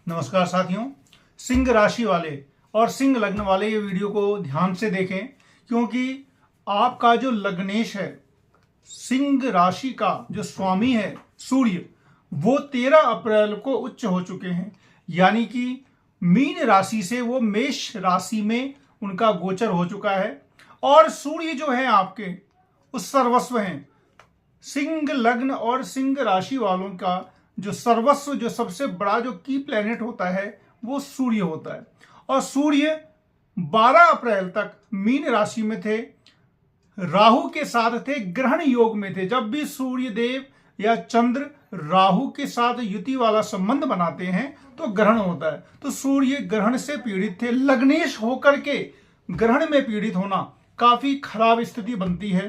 नमस्कार साथियों। सिंह राशि वाले और सिंह लग्न वाले ये वीडियो को ध्यान से देखें, क्योंकि आपका जो लग्नेश है, सिंह राशि का जो स्वामी है सूर्य, वो 13 अप्रैल को उच्च हो चुके हैं। यानी कि मीन राशि से वो मेष राशि में उनका गोचर हो चुका है। और सूर्य जो है आपके उस सर्वस्व हैं। सिंह लग्न और सिंह राशि वालों का जो सर्वस्व, जो सबसे बड़ा जो की प्लेनेट होता है वो सूर्य होता है। और सूर्य 12 अप्रैल तक मीन राशि में थे, राहु के साथ थे, ग्रहण योग में थे। जब भी सूर्य देव या चंद्र राहु के साथ युति वाला संबंध बनाते हैं तो ग्रहण होता है। तो सूर्य ग्रहण से पीड़ित थे। लग्नेश होकर के ग्रहण में पीड़ित होना काफी खराब स्थिति बनती है,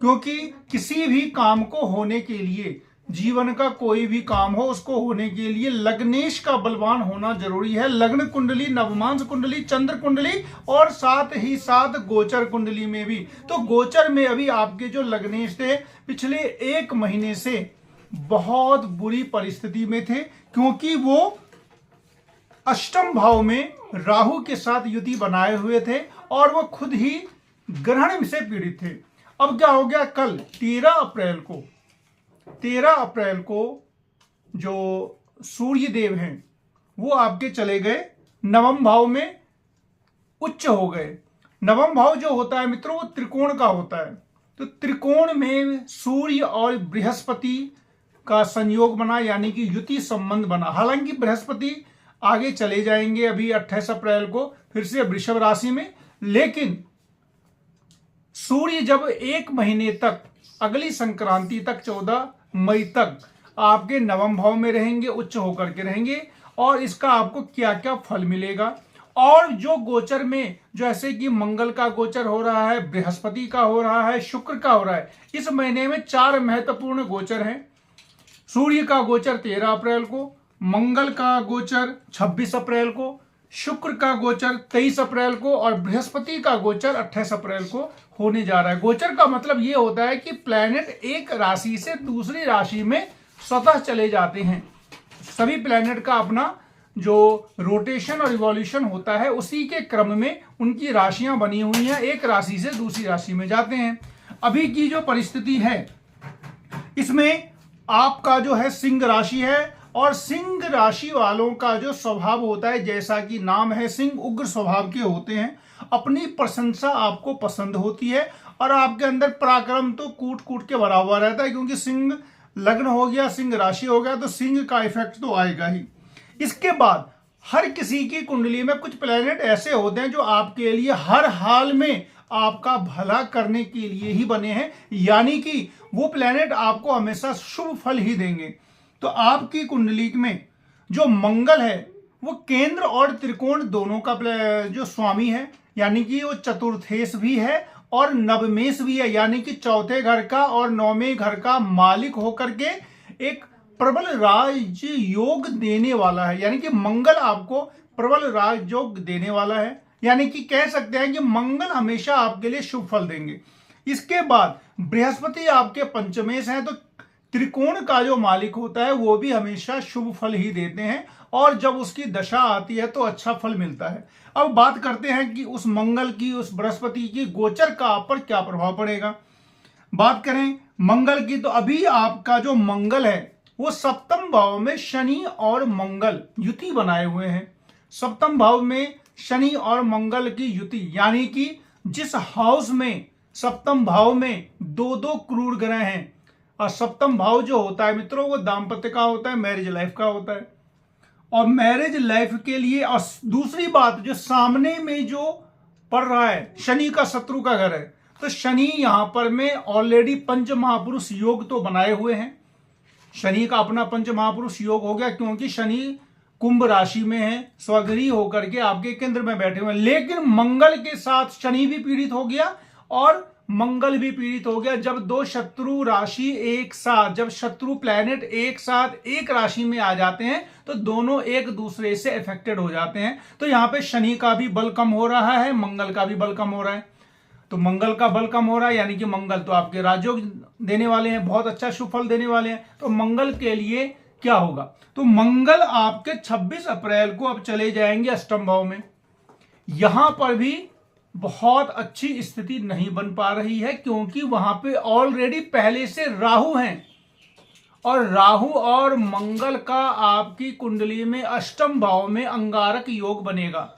क्योंकि किसी भी काम को होने के लिए, जीवन का कोई भी काम हो उसको होने के लिए लग्नेश का बलवान होना जरूरी है। लग्न कुंडली, नवमांश कुंडली, चंद्र कुंडली और साथ ही साथ गोचर कुंडली में भी। तो गोचर में अभी आपके जो लग्नेश थे पिछले 1 महीने से बहुत बुरी परिस्थिति में थे, क्योंकि वो अष्टम भाव में राहु के साथ युति बनाए हुए थे और वो खुद ही ग्रहण से पीड़ित थे। अब क्या हो गया, कल 13 अप्रैल को जो सूर्य देव हैं वो आपके चले गए नवम भाव में, उच्च हो गए। नवम भाव जो होता है मित्रों वो त्रिकोण का होता है। तो त्रिकोण में सूर्य और बृहस्पति का संयोग बना, यानी कि युति संबंध बना। हालांकि बृहस्पति आगे चले जाएंगे अभी 28 अप्रैल को फिर से वृषभ राशि में, लेकिन सूर्य जब 1 महीने तक, अगली संक्रांति तक, 14 मई तक आपके नवम भाव में रहेंगे, उच्च होकर के रहेंगे। और इसका आपको क्या क्या फल मिलेगा। और जो गोचर में, जैसे कि मंगल का गोचर हो रहा है, बृहस्पति का हो रहा है, शुक्र का हो रहा है, इस महीने में 4 महत्वपूर्ण गोचर हैं। सूर्य का गोचर 13 अप्रैल को, मंगल का गोचर 26 अप्रैल को, शुक्र का गोचर 23 अप्रैल को और बृहस्पति का गोचर 28 अप्रैल को होने जा रहा है। गोचर का मतलब यह होता है कि प्लैनेट एक राशि से दूसरी राशि में स्वतः चले जाते हैं। सभी प्लैनेट का अपना जो रोटेशन और रिवॉल्यूशन होता है, उसी के क्रम में उनकी राशियां बनी हुई हैं, एक राशि से दूसरी राशि में जाते हैं। अभी की जो परिस्थिति है इसमें आपका जो है सिंह राशि है, और सिंह राशि वालों का जो स्वभाव होता है, जैसा कि नाम है, सिंह उग्र स्वभाव के होते हैं। अपनी प्रशंसा आपको पसंद होती है और आपके अंदर पराक्रम तो कूट कूट के भरा हुआ रहता है, क्योंकि सिंह लग्न हो गया, सिंह राशि हो गया, तो सिंह का इफेक्ट तो आएगा ही। इसके बाद हर किसी की कुंडली में कुछ प्लैनेट ऐसे होते हैं जो आपके लिए हर हाल में आपका भला करने के लिए ही बने हैं, यानी कि वो प्लैनेट आपको हमेशा शुभ फल ही देंगे। तो आपकी कुंडली में जो मंगल है वो केंद्र और त्रिकोण दोनों का जो स्वामी है, यानी कि वो चतुर्थेश भी है और नवमेश भी है, यानी कि चौथे घर का और 9वें घर का मालिक होकर के एक प्रबल राज योग देने वाला है। यानी कि मंगल आपको प्रबल राज योग देने वाला है, यानी कि कह सकते हैं कि मंगल हमेशा आपके लिए शुभ फल देंगे। इसके बाद बृहस्पति आपके पंचमेश हैं, तो त्रिकोण का जो मालिक होता है वो भी हमेशा शुभ फल ही देते हैं, और जब उसकी दशा आती है तो अच्छा फल मिलता है। अब बात करते हैं कि उस मंगल की, उस बृहस्पति की गोचर का आप पर क्या प्रभाव पड़ेगा। बात करें मंगल की, तो अभी आपका जो मंगल है वो सप्तम भाव में शनि और मंगल युति बनाए हुए हैं। सप्तम भाव में शनि और मंगल की युति, यानी कि जिस हाउस में, सप्तम भाव में 2 क्रूर ग्रह हैं, और सप्तम भाव जो होता है मित्रों वो दाम्पत्य का होता है, मैरिज लाइफ का होता है। और मैरिज लाइफ के लिए, और दूसरी बात जो सामने में जो पड़ रहा है, शनि का शत्रु का घर है, तो शनि यहां पर में ऑलरेडी पंच महापुरुष योग तो बनाए हुए हैं। शनि का अपना पंच महापुरुष योग हो गया, क्योंकि शनि कुंभ राशि में है, स्वगृही होकर के आपके केंद्र में बैठे हुए हैं। लेकिन मंगल के साथ शनि भी पीड़ित हो गया और मंगल भी पीड़ित हो गया। जब 2 शत्रु राशि एक साथ, जब शत्रु प्लैनेट एक साथ एक राशि में आ जाते हैं तो दोनों एक दूसरे से अफेक्टेड हो जाते हैं। तो यहां पे शनि का भी बल कम हो रहा है, मंगल का भी बल कम हो रहा है। तो मंगल का बल कम हो रहा है, यानी कि मंगल तो आपके राजयोग देने वाले हैं, बहुत अच्छा शुभ फल देने वाले हैं। तो मंगल के लिए क्या होगा। तो मंगल आपके 26 अप्रैल को अब चले जाएंगे अष्टम भाव में। यहां पर भी बहुत अच्छी स्थिति नहीं बन पा रही है, क्योंकि वहां पे ऑलरेडी पहले से राहु हैं, और राहु और मंगल का आपकी कुंडली में अष्टम भाव में अंगारक योग बनेगा।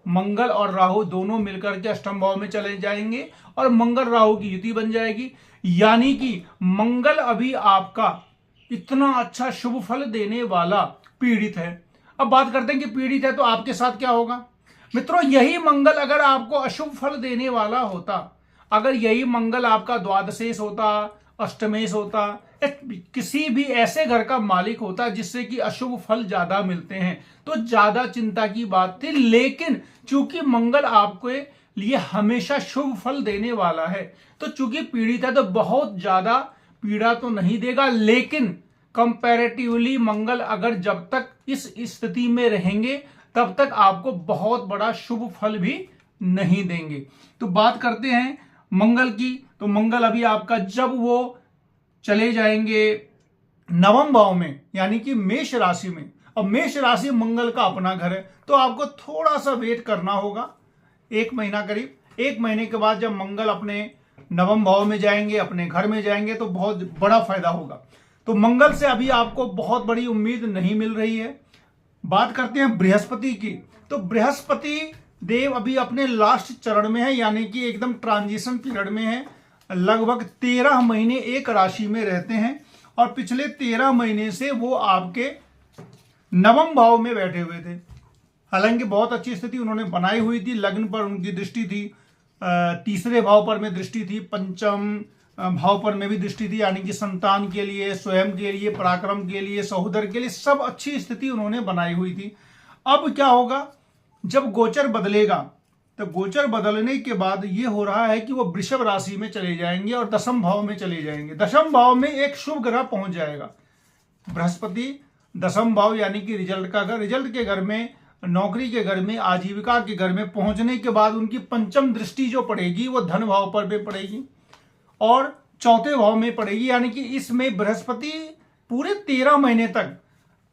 मंगल और राहु दोनों मिलकर के अष्टम भाव में चले जाएंगे और मंगल राहु की युति बन जाएगी। यानी कि मंगल अभी आपका इतना अच्छा शुभ फल देने वाला पीड़ित है। अब बात करते हैं कि पीड़ित है तो आपके साथ क्या होगा। मित्रों, यही मंगल अगर आपको अशुभ फल देने वाला होता, अगर यही मंगल आपका द्वादशेश होता, अष्टमेश होता, किसी भी ऐसे घर का मालिक होता जिससे कि अशुभ फल ज्यादा मिलते हैं, तो ज्यादा चिंता की बात थी। लेकिन चूंकि मंगल आपके लिए हमेशा शुभ फल देने वाला है, तो चूंकि पीड़ित है तो बहुत ज्यादा पीड़ा तो नहीं देगा, लेकिन कंपैरेटिवली मंगल अगर जब तक इस स्थिति में रहेंगे तब तक आपको बहुत बड़ा शुभ फल भी नहीं देंगे। तो बात करते हैं मंगल की। तो मंगल अभी आपका जब वो चले जाएंगे नवम भाव में, यानी कि मेष राशि में। अब मेष राशि मंगल का अपना घर है, तो आपको थोड़ा सा वेट करना होगा, 1 महीना करीब। 1 महीने के बाद जब मंगल अपने नवम भाव में जाएंगे, अपने घर में जाएंगे, तो बहुत बड़ा फायदा होगा। तो मंगल से अभी आपको बहुत बड़ी उम्मीद नहीं मिल रही है। बात करते हैं बृहस्पति की। तो बृहस्पति देव अभी अपने लास्ट चरण में है, यानी कि एकदम ट्रांजिशन पीरियड में है। लगभग 13 महीने एक राशि में रहते हैं, और पिछले 13 महीने से वो आपके नवम भाव में बैठे हुए थे। हालांकि बहुत अच्छी स्थिति उन्होंने बनाई हुई थी। लग्न पर उनकी दृष्टि थी, तीसरे भाव पर में दृष्टि थी, पंचम भाव पर में भी दृष्टि थी, यानी कि संतान के लिए, स्वयं के लिए, पराक्रम के लिए, सहोदर के लिए सब अच्छी स्थिति उन्होंने बनाई हुई थी। अब क्या होगा, जब गोचर बदलेगा, तो गोचर बदलने के बाद ये हो रहा है कि वो वृषभ राशि में चले जाएंगे और दशम भाव में चले जाएंगे। दशम भाव में एक शुभ ग्रह पहुंच जाएगा, बृहस्पति। दशम भाव यानी कि रिजल्ट का घर, रिजल्ट के घर में, नौकरी के घर में, आजीविका के घर में पहुंचने के बाद उनकी पंचम दृष्टि जो पड़ेगी वो धन भाव पर भी पड़ेगी और चौथे भाव में पड़ेगी। यानी कि इसमें बृहस्पति पूरे 13 महीने तक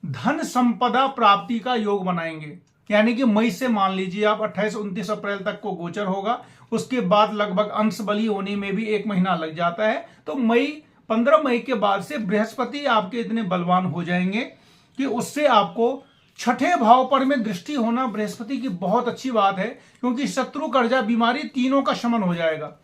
धन संपदा प्राप्ति का योग बनाएंगे। यानी कि मई से मान लीजिए आप 28-29 अप्रैल तक को गोचर होगा, उसके बाद लगभग अंश बली होने में भी 1 महीना लग जाता है। तो 15 मई के बाद से बृहस्पति आपके इतने बलवान हो जाएंगे कि उससे आपको छठे भाव पर में दृष्टि होना बृहस्पति की बहुत अच्छी बात है, क्योंकि शत्रु, कर्जा, बीमारी तीनों का शमन हो जाएगा।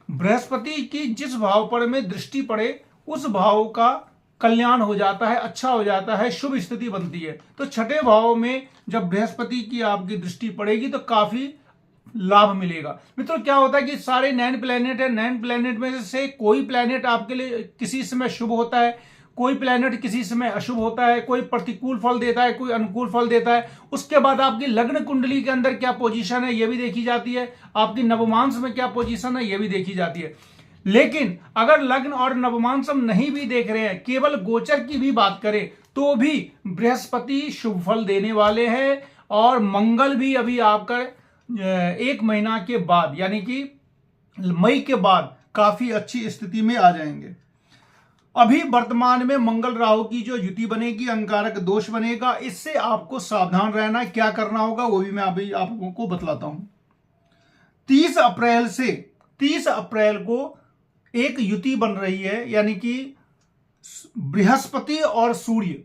बृहस्पति की जिस भाव पर में दृष्टि पड़े उस भाव का कल्याण हो जाता है, अच्छा हो जाता है, शुभ स्थिति बनती है। तो छठे भाव में जब बृहस्पति की आपकी दृष्टि पड़ेगी तो काफी लाभ मिलेगा। मित्रों, क्या होता है कि सारे 9 प्लैनेट है, 9 प्लैनेट में से कोई प्लैनेट आपके लिए किसी समय शुभ होता है, कोई प्लैनेट किसी समय अशुभ होता है, कोई प्रतिकूल फल देता है, कोई अनुकूल फल देता है। उसके बाद आपकी लग्न कुंडली के अंदर क्या पोजीशन है ये भी देखी जाती है, आपकी नवमांश में क्या पोजीशन है ये भी देखी जाती है। लेकिन अगर लग्न और नवमांश हम नहीं भी देख रहे हैं, केवल गोचर की भी बात करें, तो भी बृहस्पति शुभ फल देने वाले हैं, और मंगल भी अभी आपका 1 महीना के बाद, यानी कि मई के बाद काफी अच्छी स्थिति में आ जाएंगे। अभी वर्तमान में मंगल राहु की जो युति बनेगी, अंगारक दोष बनेगा, इससे आपको सावधान रहना, क्या करना होगा वो भी मैं अभी आपको बतलाता हूं। 30 अप्रैल को एक युति बन रही है, यानी कि बृहस्पति और सूर्य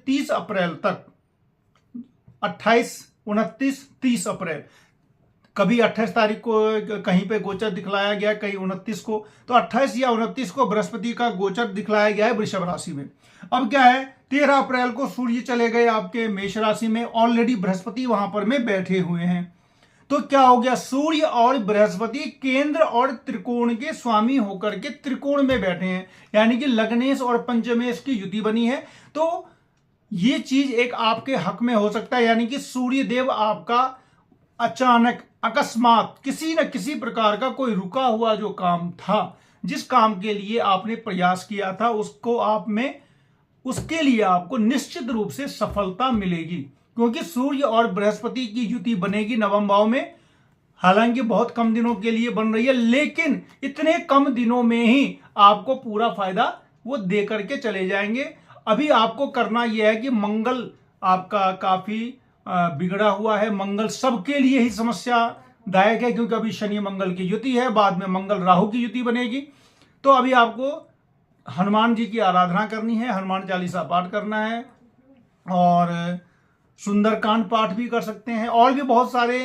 30 अप्रैल तक, 28, 29, 30 अप्रैल, कभी 28 तारीख को कहीं पे गोचर दिखलाया गया, कहीं 29 को, तो 28 या 29 को बृहस्पति का गोचर दिखलाया गया है वृषभ राशि में। अब क्या है, 13 अप्रैल को सूर्य चले गए आपके मेष राशि में, ऑलरेडी बृहस्पति वहां पर में बैठे हुए हैं। तो क्या हो गया, सूर्य और बृहस्पति केंद्र और त्रिकोण के स्वामी होकर के त्रिकोण में बैठे हैं, यानी कि लग्नेश और पंचमेश की युति बनी है। तो ये चीज एक आपके हक में हो सकता है, यानी कि सूर्य देव आपका अचानक, अकस्मात किसी न किसी प्रकार का कोई रुका हुआ जो काम था, जिस काम के लिए आपने प्रयास किया था, उसके लिए आपको निश्चित रूप से सफलता मिलेगी, क्योंकि सूर्य और बृहस्पति की युति बनेगी नवम भाव में। हालांकि बहुत कम दिनों के लिए बन रही है, लेकिन इतने कम दिनों में ही आपको पूरा फायदा वो दे करके चले जाएंगे। अभी आपको करना यह है कि मंगल आपका काफी बिगड़ा हुआ है। मंगल सबके लिए ही समस्यादायक है, क्योंकि अभी शनि मंगल की युति है, बाद में मंगल राहु की युति बनेगी। तो अभी आपको हनुमान जी की आराधना करनी है, हनुमान चालीसा पाठ करना है, और सुंदरकांड पाठ भी कर सकते हैं। और भी बहुत सारे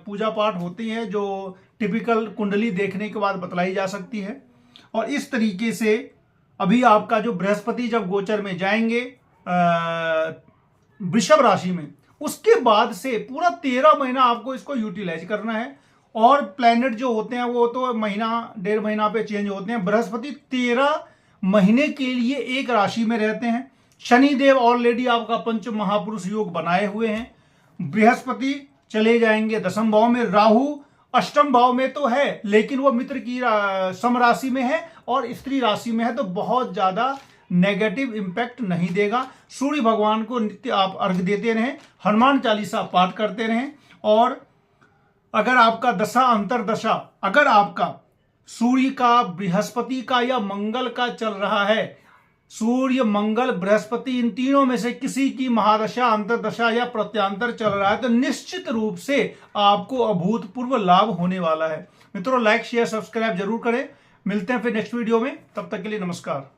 पूजा पाठ होती हैं जो टिपिकल कुंडली देखने के बाद बतलाई जा सकती है। और इस तरीके से अभी आपका जो बृहस्पति जब गोचर में जाएंगे वृषभ राशि में, उसके बाद से पूरा 13 महीना आपको इसको यूटिलाइज करना है। और प्लैनेट जो होते हैं वो तो महीना 1.5 महीना पे चेंज होते हैं। बृहस्पति 13 महीने के लिए एक राशि में रहते हैं। शनिदेव ऑलरेडी आपका पंच महापुरुष योग बनाए हुए हैं। बृहस्पति चले जाएंगे 10वें भाव में। राहु 8वें भाव में तो है, लेकिन वो मित्र की सम राशि में है और स्त्री राशि में है, तो बहुत ज्यादा नेगेटिव इंपैक्ट नहीं देगा। सूर्य भगवान को नित्य आप अर्घ देते रहें, हनुमान चालीसा पाठ करते रहें। और अगर आपका दशा अंतरदशा, अगर आपका सूर्य का, बृहस्पति का या मंगल का चल रहा है, सूर्य मंगल बृहस्पति इन तीनों में से किसी की महादशा, अंतरदशा या प्रत्यांतर चल रहा है, तो निश्चित रूप से आपको अभूतपूर्व लाभ होने वाला है। मित्रों, लाइक शेयर सब्सक्राइब जरूर करें। मिलते हैं फिर नेक्स्ट वीडियो में, तब तक के लिए नमस्कार।